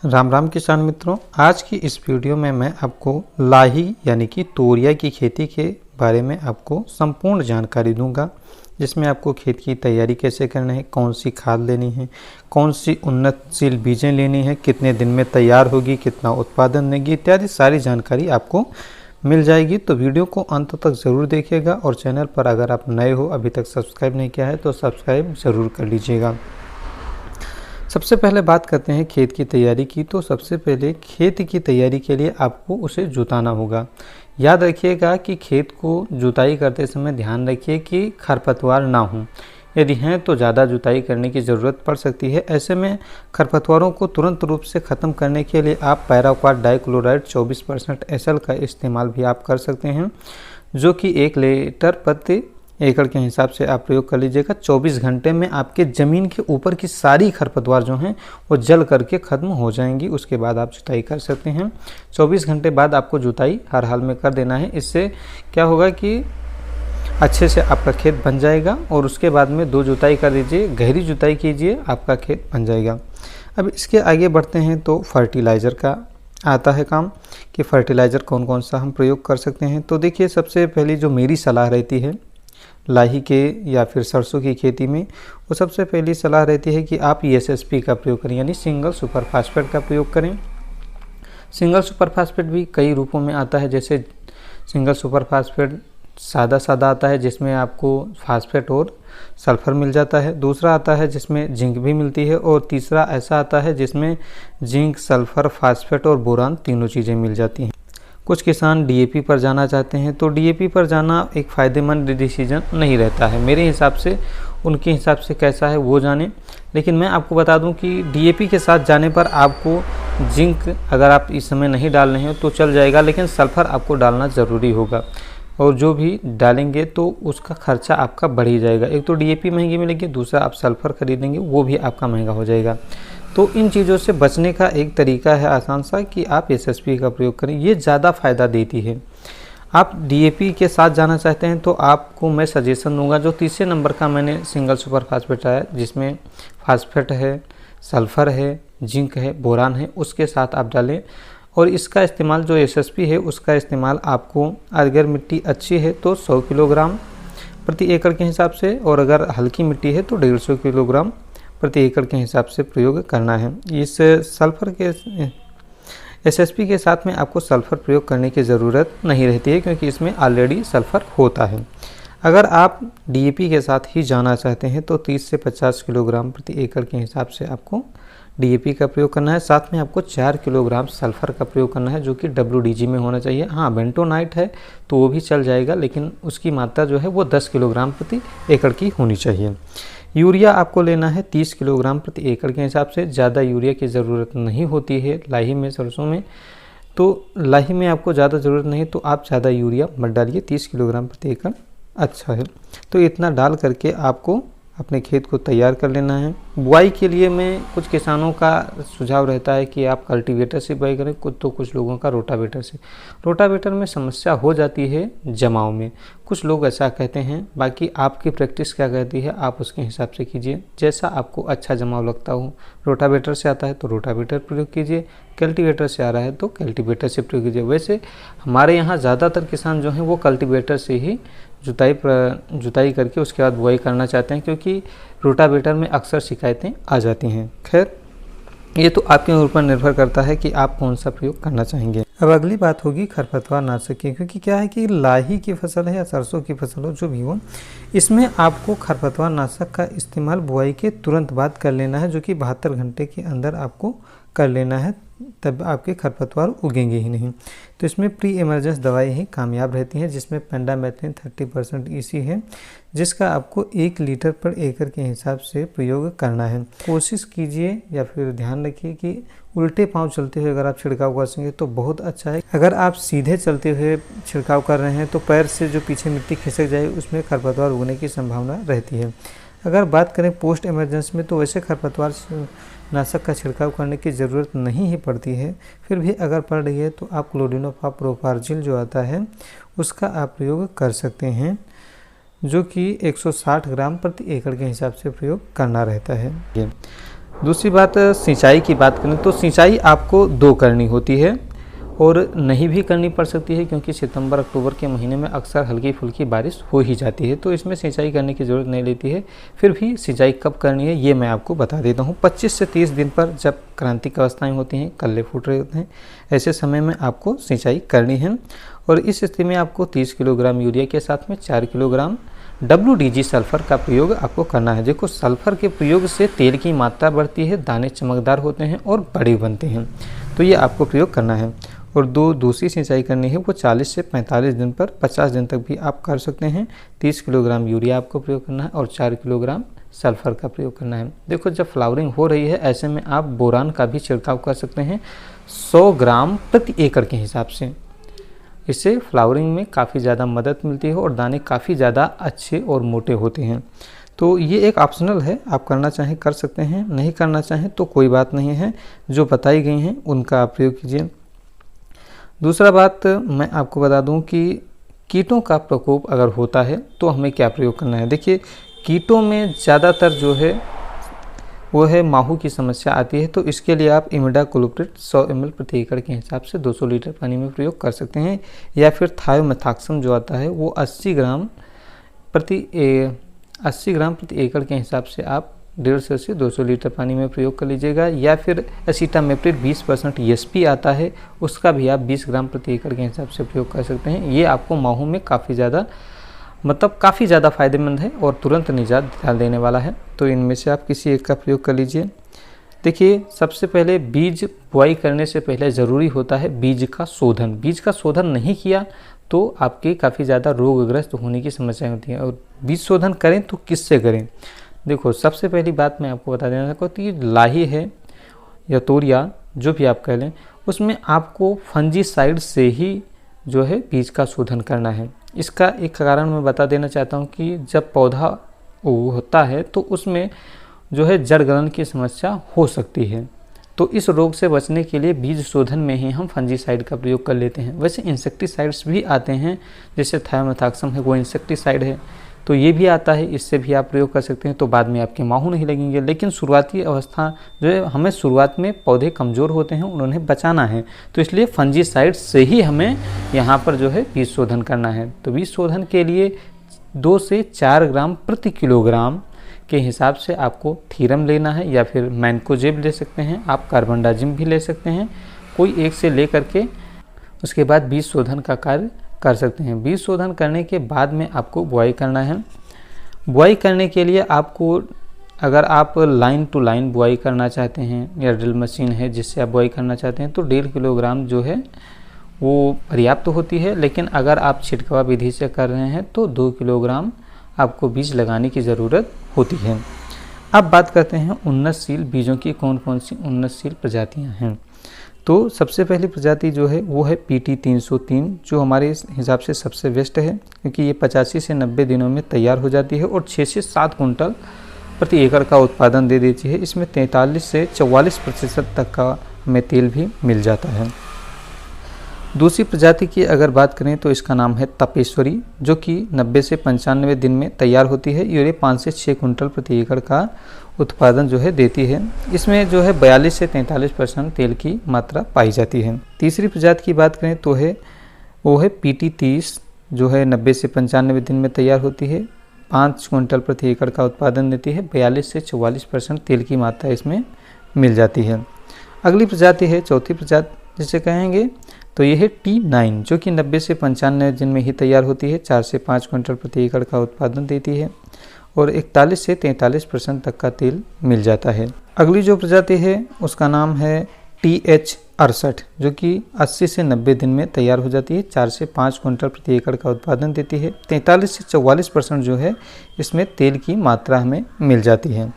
राम राम किसान मित्रों, आज की इस वीडियो में मैं आपको लाही यानी कि तोरिया की खेती के बारे में आपको संपूर्ण जानकारी दूंगा, जिसमें आपको खेत की तैयारी कैसे करना है, कौन सी खाद लेनी है, कौन सी उन्नतशील बीजें लेनी है, कितने दिन में तैयार होगी, कितना उत्पादन देगी इत्यादि सारी जानकारी आपको मिल जाएगी। तो वीडियो को अंत तक ज़रूर देखिएगा और चैनल पर अगर आप नए हो, अभी तक सब्सक्राइब नहीं किया है तो सब्सक्राइब ज़रूर कर लीजिएगा। सबसे पहले बात करते हैं खेत की तैयारी की। तो सबसे पहले खेत की तैयारी के लिए आपको उसे जुताना होगा। याद रखिएगा कि खेत को जुताई करते समय ध्यान रखिए कि खरपतवार ना हो। यदि हैं तो ज़्यादा जुताई करने की ज़रूरत पड़ सकती है। ऐसे में खरपतवारों को तुरंत रूप से ख़त्म करने के लिए आप पैराक्वाट डाइक्लोराइड 24% SL का इस्तेमाल भी आप कर सकते हैं, जो कि 1 लीटर प्रति एकड़ के हिसाब से आप प्रयोग कर लीजिएगा। 24 घंटे में आपके ज़मीन के ऊपर की सारी खरपतवार जो हैं वो जल करके ख़त्म हो जाएंगी। उसके बाद आप जुताई कर सकते हैं। 24 घंटे बाद आपको जुताई हर हाल में कर देना है। इससे क्या होगा कि अच्छे से आपका खेत बन जाएगा और उसके बाद में 2 जुताई कर दीजिए, गहरी जुताई कीजिए, आपका खेत बन जाएगा। अब इसके आगे बढ़ते हैं तो फर्टिलाइज़र का आता है काम कि फर्टिलाइज़र कौन कौन सा हम प्रयोग कर सकते हैं। तो देखिए, सबसे पहली जो मेरी सलाह रहती है लाही के या फिर सरसों की खेती में, वो सबसे पहली सलाह रहती है कि आप SSP का प्रयोग करें, यानी सिंगल सुपर फास्फेट का प्रयोग करें। सिंगल सुपर फास्फेट भी कई रूपों में आता है, जैसे सिंगल सुपर फास्फेट सादा आता है जिसमें आपको फास्फेट और सल्फर मिल जाता है। दूसरा आता है जिसमें जिंक भी मिलती है और तीसरा ऐसा आता है जिसमें जिंक, सल्फर, फास्फेट और बोरान तीनों चीज़ें मिल जाती हैं। कुछ किसान DAP पर जाना चाहते हैं, तो DAP पर जाना एक फ़ायदेमंद डिसीजन नहीं रहता है। मेरे हिसाब से, उनके हिसाब से कैसा है वो जाने, लेकिन मैं आपको बता दूं कि DAP के साथ जाने पर आपको जिंक अगर आप इस समय नहीं डाल रहे हो तो चल जाएगा, लेकिन सल्फ़र आपको डालना ज़रूरी होगा। और जो भी डालेंगे तो उसका खर्चा आपका बढ़ ही जाएगा। एक तो DAP महंगी मिलेगी, दूसरा आप सल्फ़र खरीदेंगे वो भी आपका महंगा हो जाएगा। तो इन चीज़ों से बचने का एक तरीका है आसान सा कि आप SSP का प्रयोग करें, ये ज़्यादा फ़ायदा देती है। आप DAP के साथ जाना चाहते हैं तो आपको मैं सजेशन दूंगा जो तीसरे नंबर का मैंने सिंगल सुपर फास्फेट है, जिसमें फास्फेट है, सल्फ़र है, जिंक है, बोरान है, उसके साथ आप डालें। और इसका इस्तेमाल जो SSP है उसका इस्तेमाल आपको, अगर मिट्टी अच्छी है तो 100 किलोग्राम प्रति एकड़ के हिसाब से, और अगर हल्की मिट्टी है तो 150 किलोग्राम प्रति एकड़ के हिसाब से प्रयोग करना है। इस सल्फ़र के SSP के साथ में आपको सल्फ़र प्रयोग करने की ज़रूरत नहीं रहती है, क्योंकि इसमें ऑलरेडी सल्फ़र होता है। अगर आप DAP के साथ ही जाना चाहते हैं तो 30 से 50 किलोग्राम प्रति एकड़ के हिसाब से आपको DAP का प्रयोग करना है। साथ में आपको 4 किलोग्राम सल्फ़र का प्रयोग करना है, जो कि WDG में होना चाहिए। हाँ, बेंटोनाइट है तो वो भी चल जाएगा, लेकिन उसकी मात्रा जो है वो 10 किलोग्राम प्रति एकड़ की होनी चाहिए। यूरिया आपको लेना है 30 किलोग्राम प्रति एकड़ के हिसाब से। ज़्यादा यूरिया की ज़रूरत नहीं होती है लाही में, सरसों में। तो लाही में आपको ज़्यादा ज़रूरत नहीं, तो आप ज़्यादा यूरिया मत डालिए, 30 किलोग्राम प्रति एकड़ अच्छा है। तो इतना डाल करके आपको अपने खेत को तैयार कर लेना है। बुआई के लिए में कुछ किसानों का सुझाव रहता है कि आप कल्टीवेटर से बुआई करें, कुछ लोगों का रोटावेटर से। रोटावेटर में समस्या हो जाती है जमाव में, कुछ लोग ऐसा कहते हैं। बाकी आपकी प्रैक्टिस क्या कहती है आप उसके हिसाब से कीजिए, जैसा आपको अच्छा जमाव लगता हो। रोटावेटर से आता है तो रोटावेटर प्रयोग कीजिए, कल्टीवेटर से आ रहा है तो कल्टीवेटर से प्रयोग कीजिए। वैसे हमारे यहाँ ज़्यादातर किसान जो हैं वो कल्टीवेटर से ही जुताई करके उसके बाद बुआई करना चाहते हैं, क्योंकि रोटावेटर में अक्सर शिकायतें आ जाती हैं। खैर, ये तो आपके ऊपर निर्भर करता है कि आप कौन सा प्रयोग करना चाहेंगे। अब अगली बात होगी खरपतवार नाशक की, क्योंकि क्या है कि लाही की फसल है या सरसों की फसल हो, जो भी हो, इसमें आपको खरपतवार नाशक का इस्तेमाल बुआई के तुरंत बाद कर लेना है, जो कि 72 घंटे के अंदर आपको कर लेना है, तब आपके खरपतवार उगेंगे ही नहीं। तो इसमें प्री इमरजेंस दवाई ही कामयाब रहती है, जिसमें पेंडामेथलिन 30% EC है, जिसका आपको 1 लीटर पर एकड़ के हिसाब से प्रयोग करना है। कोशिश कीजिए या फिर ध्यान रखिए कि उल्टे पांव चलते हुए अगर आप छिड़काव कर सकेंगे तो बहुत अच्छा है। अगर आप सीधे चलते हुए छिड़काव कर रहे हैं तो पैर से जो पीछे मिट्टी खिसक जाए, उसमें खरपतवार उगने की संभावना रहती है। अगर बात करें पोस्ट इमरजेंसी में, तो वैसे खरपतवार नाशक का छिड़काव करने की ज़रूरत नहीं ही पड़ती है। फिर भी अगर पड़ रही है तो आप क्लोडिनोफास प्रोपार्जिल जो आता है उसका आप प्रयोग कर सकते हैं, जो कि 160 ग्राम प्रति एकड़ के हिसाब से प्रयोग करना रहता है। दूसरी बात सिंचाई की बात करें तो सिंचाई आपको 2 करनी होती है और नहीं भी करनी पड़ सकती है, क्योंकि सितंबर अक्टूबर के महीने में अक्सर हल्की फुल्की बारिश हो ही जाती है, तो इसमें सिंचाई करने की ज़रूरत नहीं लेती है। फिर भी सिंचाई कब करनी है ये मैं आपको बता देता हूँ। 25 से 30 दिन पर जब क्रांतिक अवस्थाएँ होती हैं, कल्ले फूट रहे होते हैं, ऐसे समय में आपको सिंचाई करनी है। और इस स्थिति में आपको 30 किलोग्राम यूरिया के साथ में 4 किलोग्राम WDG सल्फ़र का प्रयोग आपको करना है। देखो, सल्फ़र के प्रयोग से तेल की मात्रा बढ़ती है, दाने चमकदार होते हैं और बड़े बनते हैं, तो ये आपको प्रयोग करना है। और दूसरी सिंचाई करनी है वो 40 से 45 दिन पर 50 दिन तक भी आप कर सकते हैं। 30 किलोग्राम यूरिया आपको प्रयोग करना है और 4 किलोग्राम सल्फ़र का प्रयोग करना है। देखो, जब फ्लावरिंग हो रही है ऐसे में आप बोरान का भी छिड़काव कर सकते हैं 100 ग्राम प्रति एकड़ के हिसाब से। इससे फ्लावरिंग में काफ़ी ज़्यादा मदद मिलती है और दाने काफ़ी ज़्यादा अच्छे और मोटे होते हैं। तो ये एक ऑप्शनल है, आप करना चाहें कर सकते हैं, नहीं करना चाहें तो कोई बात नहीं है। जो बताई गई हैं उनका आप प्रयोग कीजिए। दूसरा बात मैं आपको बता दूं कि कीटों का प्रकोप अगर होता है तो हमें क्या प्रयोग करना है। देखिए, कीटों में ज़्यादातर जो है वो है माहू की समस्या आती है, तो इसके लिए आप इमिडाक्लोप्रिड 100 ml प्रति एकड़ के हिसाब से 200 लीटर पानी में प्रयोग कर सकते हैं, या फिर थायोमेथाक्सम जो आता है वो 80 ग्राम प्रति एकड़ के हिसाब से आप 150 से 200 लीटर पानी में प्रयोग कर लीजिएगा। या फिर एसिटामेप्रिड 20% ESP आता है, उसका भी आप 20 ग्राम प्रति एकड़ के हिसाब से प्रयोग कर सकते हैं। ये आपको माहू में काफ़ी ज़्यादा फ़ायदेमंद है और तुरंत निजात डाल देने वाला है, तो इनमें से आप किसी एक का प्रयोग कर लीजिए। देखिए, सबसे पहले बीज बुआई करने से पहले ज़रूरी होता है बीज का शोधन। बीज का शोधन नहीं किया तो आपके काफ़ी ज़्यादा रोगग्रस्त होने की समस्याएं होती हैं। और बीज शोधन करें तो किससे करें। देखो, सबसे पहली बात मैं आपको बता देना चाहता हूँ कि लाही है या तोरिया जो भी आप कह लें, उसमें आपको फंजीसाइड से ही जो है बीज का शोधन करना है। इसका एक कारण मैं बता देना चाहता हूँ कि जब पौधा होता है तो उसमें जो है जड़ गलन की समस्या हो सकती है, तो इस रोग से बचने के लिए बीज शोधन में ही हम फंजीसाइड का प्रयोग कर लेते हैं। वैसे इंसेक्टिसाइड्स भी आते हैं, जैसे थायोमेथाक्सम है वो इंसेक्टिसाइड है, तो ये भी आता है, इससे भी आप प्रयोग कर सकते हैं, तो बाद में आपके माहू नहीं लगेंगे। लेकिन शुरुआती अवस्था जो है, हमें शुरुआत में पौधे कमज़ोर होते हैं, उन्हें बचाना है, तो इसलिए फंजीसाइड से ही हमें यहाँ पर जो है बीज शोधन करना है। तो बीज शोधन के लिए 2 से 4 ग्राम प्रति किलोग्राम के हिसाब से आपको थीरम लेना है, या फिर मैनकोजेब ले सकते हैं, आप कार्बनडाजिम भी ले सकते हैं, कोई एक से ले करके उसके बाद बीज शोधन का कार्य कर सकते हैं। बीज शोधन करने के बाद में आपको बुआई करना है। बुआई करने के लिए आपको, अगर आप लाइन टू लाइन बुआई करना चाहते हैं या ड्रिल मशीन है जिससे आप बुआई करना चाहते हैं, तो 1.5 किलोग्राम जो है वो पर्याप्त होती है। लेकिन अगर आप छिड़काव विधि से कर रहे हैं तो 2 किलोग्राम आपको बीज लगाने की ज़रूरत होती है। अब बात करते हैं उन्नतशील बीजों की, कौन कौन सी उन्नतशील प्रजातियां हैं। तो सबसे पहली प्रजाति जो है वो है PT 303, जो हमारे हिसाब से सबसे बेस्ट है, क्योंकि ये 85 से 90 दिनों में तैयार हो जाती है और 6 से 7 कुंटल प्रति एकड़ का उत्पादन दे देती है। इसमें 43 से 44% तक का हमें तेल भी मिल जाता है। दूसरी प्रजाति की अगर बात करें तो इसका नाम है तपेश्वरी, जो कि 90 से 95 दिन में तैयार होती है। ये 5 से 6 कुंटल प्रति एकड़ का उत्पादन जो है देती है। इसमें जो है 42 से 43% तेल की मात्रा पाई जाती है। तीसरी प्रजाति की बात करें तो वो है PT 30, जो है 90 से 95 दिन में तैयार होती है, 5 कुंटल प्रति एकड़ का उत्पादन देती है, 42 से 44% तेल की मात्रा इसमें मिल जाती है। अगली प्रजाति है चौथी प्रजाति जिसे कहेंगे, तो ये है T9, जो कि 90 से 95 दिन में ही तैयार होती है, 4 से 5 कुंटल प्रति एकड़ का उत्पादन देती है और 41 से 43% तक का तेल मिल जाता है। अगली जो प्रजाति है उसका नाम है TH 68, जो कि 80 से 90 दिन में तैयार हो जाती है, 4 से 5 कुंटल प्रति एकड़ का उत्पादन देती है, 43 से 44% जो है इसमें तेल की मात्रा हमें मिल जाती है।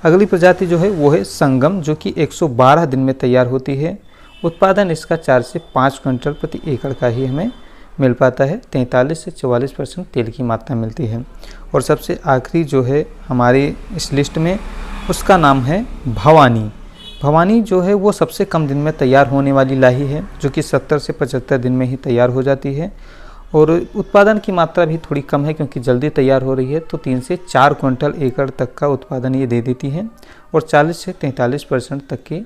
अगली प्रजाति जो है वो है संगम, जो कि 112 दिन में तैयार होती है, उत्पादन इसका 4 से 5 क्विंटल प्रति एकड़ का ही हमें मिल पाता है, 43 से 44% तेल की मात्रा मिलती है। और सबसे आखिरी जो है हमारी इस लिस्ट में उसका नाम है भवानी। भवानी जो है वो सबसे कम दिन में तैयार होने वाली लाही है, जो कि 70 से 75 दिन में ही तैयार हो जाती है और उत्पादन की मात्रा भी थोड़ी कम है क्योंकि जल्दी तैयार हो रही है, तो 3 से 4 क्विंटल एकड़ तक का उत्पादन ये दे देती है और 40 से 43% तक की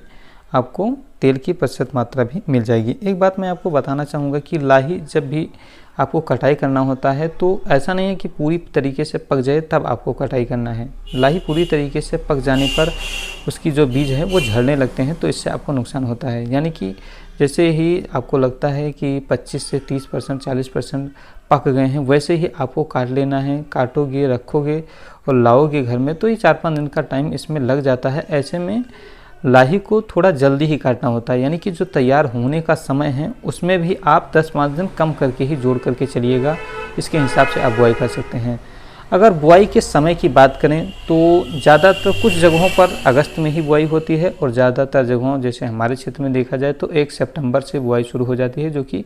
आपको तेल की प्रतिशत मात्रा भी मिल जाएगी। एक बात मैं आपको बताना चाहूँगा कि लाही जब भी आपको कटाई करना होता है तो ऐसा नहीं है कि पूरी तरीके से पक जाए तब आपको कटाई करना है। लाही पूरी तरीके से पक जाने पर उसकी जो बीज है वो झड़ने लगते हैं, तो इससे आपको नुकसान होता है। यानी कि जैसे ही आपको लगता है कि 25 से 30% 40% पक गए हैं, वैसे ही आपको काट लेना है। काटोगे, रखोगे और लाओगे घर में तो ये 4-5 दिन का टाइम इसमें लग जाता है। ऐसे में लाही को थोड़ा जल्दी ही काटना होता है, यानी कि जो तैयार होने का समय है उसमें भी आप 10-5 दिन कम करके ही जोड़ करके चलिएगा। इसके हिसाब से आप बुआई कर सकते हैं। अगर बुआई के समय की बात करें तो ज़्यादातर कुछ जगहों पर अगस्त में ही बुआई होती है और ज़्यादातर जगहों जैसे हमारे क्षेत्र में देखा जाए तो 1 सितंबर से बुआई शुरू हो जाती है, जो कि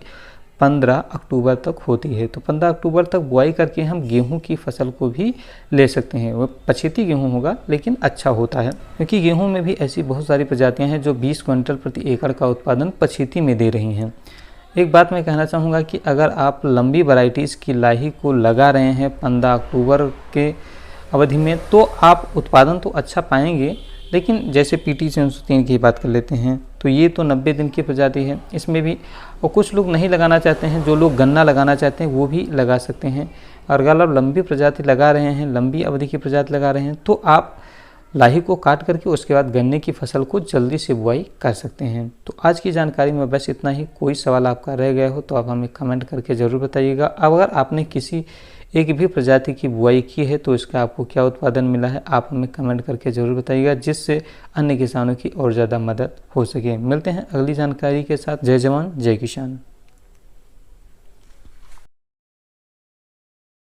15 अक्टूबर तक होती है। तो 15 अक्टूबर तक बुआई करके हम गेहूं की फसल को भी ले सकते हैं। वो पछेती गेहूं होगा लेकिन अच्छा होता है, क्योंकि गेहूं में भी ऐसी बहुत सारी प्रजातियां हैं जो 20 क्विंटल प्रति एकड़ का उत्पादन पछेती में दे रही हैं। एक बात मैं कहना चाहूँगा कि अगर आप लंबी वैरायटीज़ की लाही को लगा रहे हैं 15 अक्टूबर के अवधि में, तो आप उत्पादन तो अच्छा पाएंगे। लेकिन जैसे PT 303 की बात कर लेते हैं तो ये तो 90 दिन की प्रजाति है, इसमें भी और कुछ लोग नहीं लगाना चाहते हैं। जो लोग गन्ना लगाना चाहते हैं वो भी लगा सकते हैं। और अगर आप लंबी प्रजाति लगा रहे हैं, लंबी अवधि की प्रजाति लगा रहे हैं, तो आप लाही को काट करके उसके बाद गन्ने की फसल को जल्दी से बुआई कर सकते हैं। तो आज की जानकारी में बस इतना ही। कोई सवाल आपका रह गया हो तो आप हमें कमेंट करके ज़रूर बताइएगा। अगर आपने किसी एक भी प्रजाति की बुआई की है तो इसका आपको क्या उत्पादन मिला है, आप हमें कमेंट करके ज़रूर बताइएगा, जिससे अन्य किसानों की और ज़्यादा मदद हो सके। मिलते हैं अगली जानकारी के साथ। जय जवान जय किसान।